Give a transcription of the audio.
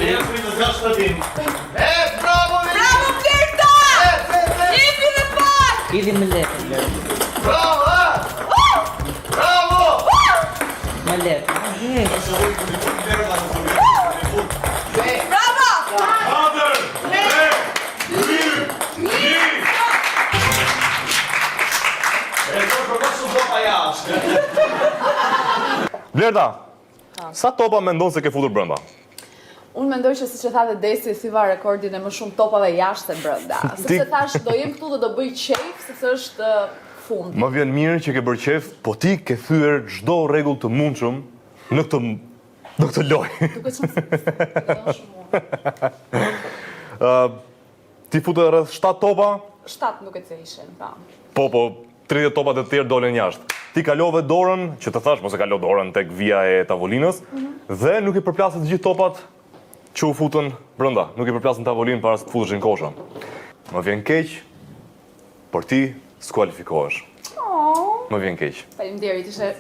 Bravo Vlerta! Jepi dhe pak! Idhi me letë, Vlerta. Bravo! Bravo! Me letë. Bravo! 4, 3, 2, 1. Vlerta, sa topa mendon se ke futur brenda? Unë mendoj që siç e tha dhe Desi, thyva rekordin e më shumë topave jashtë e brenda. Sepse thash do jem këtu dhe do bëj qejf sepse është fundi. Më vjen mirë që ke bërë qef, po ti ke thyer çdo rregull të mundshëm në këtë lojë. Duke qenë shumë. Ti futë rreth 7 topa, 7 nuk e se ishin, pa. po 30 topat e tjerë dolen jashtë. Ti kalove dorën, që të thash mos e kalo dorën tek vija e tavolinës, dhe nuk i përplasët të gjithë topat që u futën brenda. Nuk i përplasën tavolinë para se të futeshin kosha. Më vjen keq, por ti skualifikohesh. Më vjen keq. Faleminderit, ishte